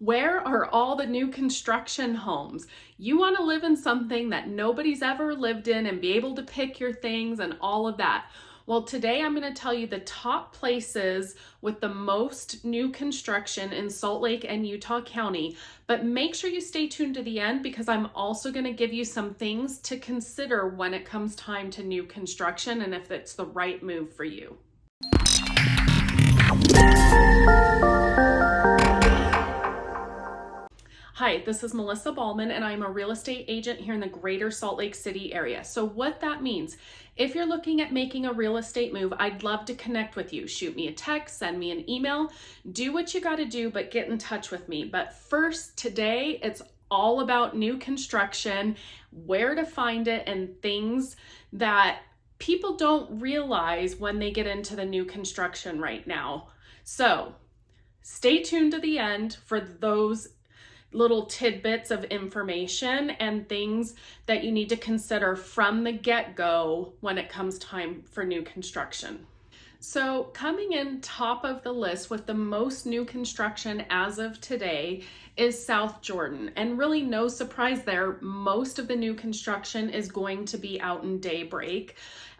Where are all the new construction homes? You want to live in something that nobody's ever lived in and be able to pick your things and all of that. Well, today I'm going to tell you the top places with the most new construction in Salt Lake and Utah County, but make sure you stay tuned to the end because I'm also going to give you some things to consider when it comes time to new construction and if it's the right move for you. Hi, this is Melissa Ballman and I'm a real estate agent here in the greater Salt Lake City area. So what that means, if you're looking at making a real estate move, I'd love to connect with you. Shoot me a text, send me an email, do what you got to do, but get in touch with me. But first, today, it's all about new construction, where to find it, and things that people don't realize when they get into the new construction right now. So stay tuned to the end for those little tidbits of information and things that you need to consider from the get-go when it comes time for new construction. So coming in top of the list with the most new construction as of today is South Jordan. And really no surprise there, most of the new construction is going to be out in Daybreak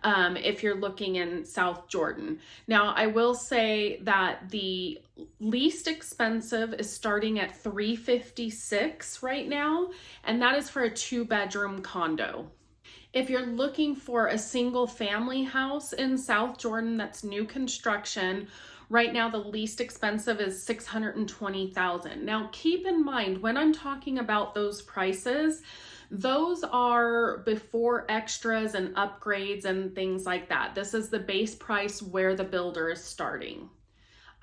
if you're looking in South Jordan. Now, I will say that the least expensive is starting at $356 right now, and that is for a 2-bedroom condo. If you're looking for a single family house in South Jordan that's new construction, right now the least expensive is $620,000. Now keep in mind, when I'm talking about those prices, those are before extras and upgrades and things like that. This is the base price where the builder is starting.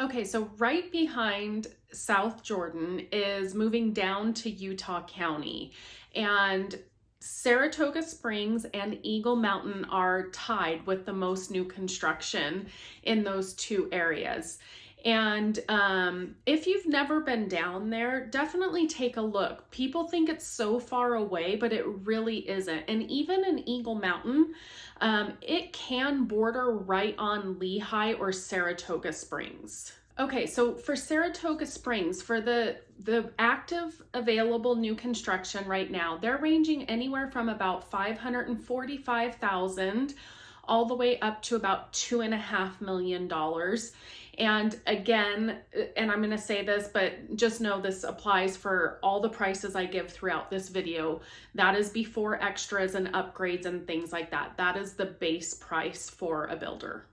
Okay, so right behind South Jordan is moving down to Utah County, and Saratoga Springs and Eagle Mountain are tied with the most new construction in those two areas. And if you've never been down there, definitely take a look. People think it's so far away, but it really isn't. And even in Eagle Mountain, it can border right on Lehigh or Saratoga Springs. Okay, so for Saratoga Springs, for the active available new construction right now, they're ranging anywhere from about $545,000 all the way up to about $2.5 million. And again, and I'm going to say this, but just know this applies for all the prices I give throughout this video. That is before extras and upgrades and things like that. That is the base price for a builder.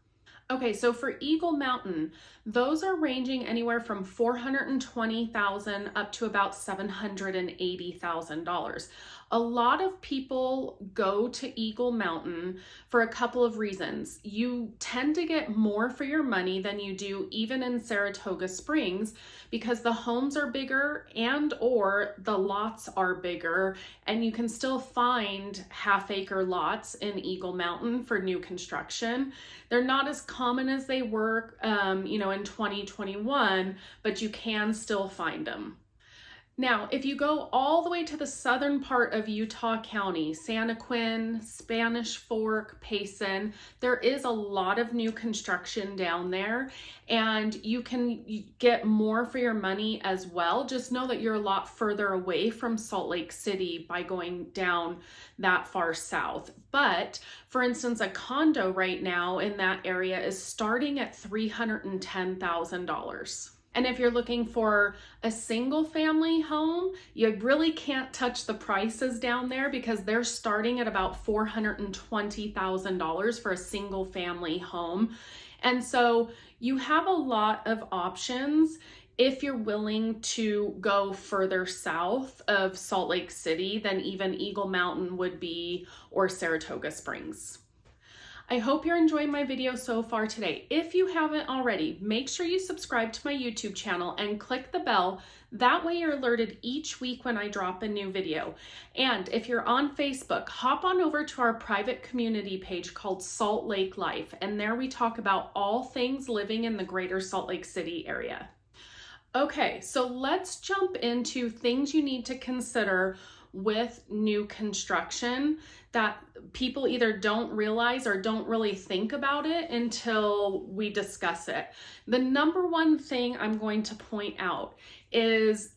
Okay, so for Eagle Mountain, those are ranging anywhere from $420,000 up to about $780,000. A lot of people go to Eagle Mountain for a couple of reasons. You tend to get more for your money than you do even in Saratoga Springs because the homes are bigger and or the lots are bigger, and you can still find half-acre lots in Eagle Mountain for new construction. They're not as common as they were, in 2021, but you can still find them. Now, if you go all the way to the southern part of Utah County, Santaquin, Spanish Fork, Payson, there is a lot of new construction down there, and you can get more for your money as well. Just know that you're a lot further away from Salt Lake City by going down that far south. But for instance, a condo right now in that area is starting at $310,000. And if you're looking for a single family home, you really can't touch the prices down there because they're starting at about $420,000 for a single family home. And so you have a lot of options if you're willing to go further south of Salt Lake City than even Eagle Mountain would be or Saratoga Springs. I hope you're enjoying my video so far today. If you haven't already, make sure you subscribe to my YouTube channel and click the bell. That way you're alerted each week when I drop a new video. And if you're on Facebook, hop on over to our private community page called Salt Lake Life. And there we talk about all things living in the greater Salt Lake City area. Okay, so let's jump into things you need to consider with new construction that people either don't realize or don't really think about it until we discuss it. The number one thing I'm going to point out is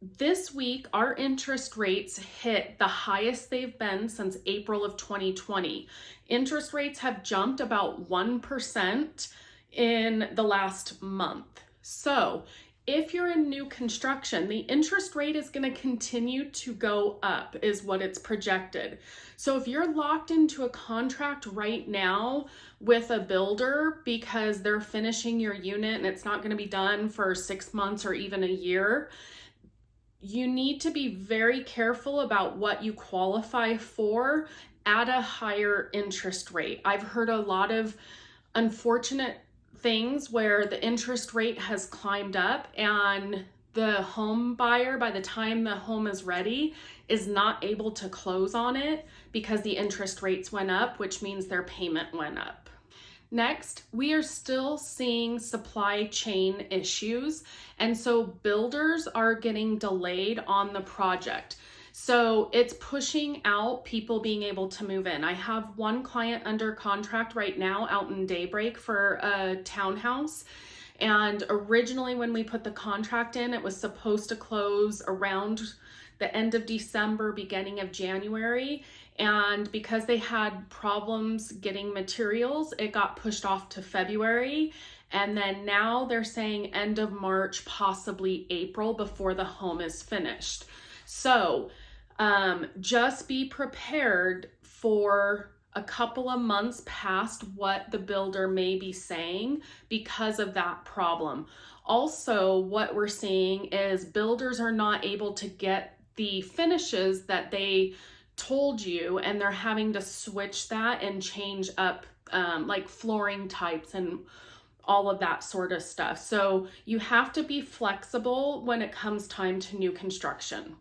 This week, our interest rates hit the highest they've been since April of 2020. Interest rates have jumped about 1% in the last month. So if you're in new construction, the interest rate is going to continue to go up, is what it's projected. So if you're locked into a contract right now with a builder because they're finishing your unit and it's not going to be done for 6 months or even a year, you need to be very careful about what you qualify for at a higher interest rate. I've heard a lot of unfortunate things where the interest rate has climbed up and the home buyer, by the time the home is ready, is not able to close on it because the interest rates went up, which means their payment went up. Next, we are still seeing supply chain issues, and so builders are getting delayed on the project. So it's pushing out people being able to move in. I have one client under contract right now out in Daybreak for a townhouse. And originally when we put the contract in, it was supposed to close around the end of December, beginning of January. And because they had problems getting materials, it got pushed off to February. And then now they're saying end of March, possibly April, before the home is finished. So just be prepared for a couple of months past what the builder may be saying because of that problem. Also, what we're seeing is builders are not able to get the finishes that they told you, and they're having to switch that and change up like flooring types and all of that sort of stuff. So you have to be flexible when it comes time to new construction.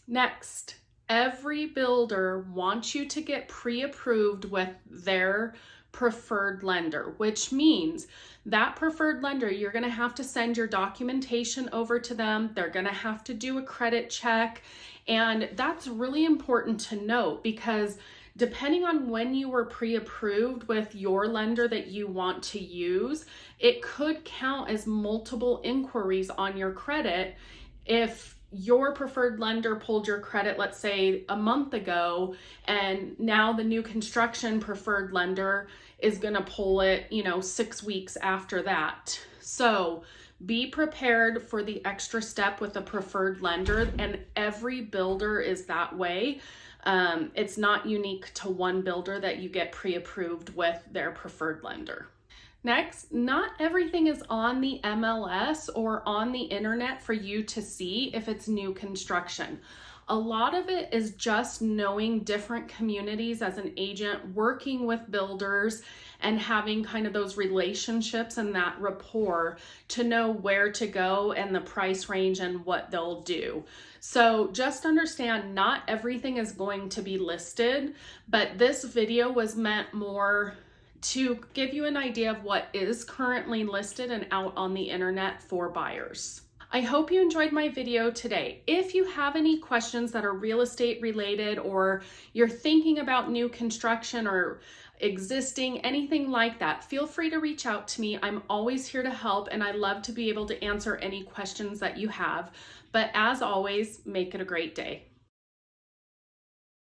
Next, every builder wants you to get pre-approved with their preferred lender, which means that preferred lender, you're going to have to send your documentation over to them. They're going to have to do a credit check. And that's really important to note because depending on when you were pre-approved with your lender that you want to use, it could count as multiple inquiries on your credit. If your preferred lender pulled your credit, let's say a month ago, and now the new construction preferred lender is going to pull it, 6 weeks after that. So be prepared for the extra step with a preferred lender, and every builder is that way. It's not unique to one builder that you get pre-approved with their preferred lender. Next, not everything is on the MLS or on the internet for you to see if it's new construction. A lot of it is just knowing different communities as an agent, working with builders and having kind of those relationships and that rapport to know where to go and the price range and what they'll do. So just understand not everything is going to be listed, but this video was meant more to give you an idea of what is currently listed and out on the internet for buyers. I hope you enjoyed my video today. If you have any questions that are real estate related, or you're thinking about new construction or existing, anything like that, feel free to reach out to me. I'm always here to help, and I love to be able to answer any questions that you have. But as always, make it a great day.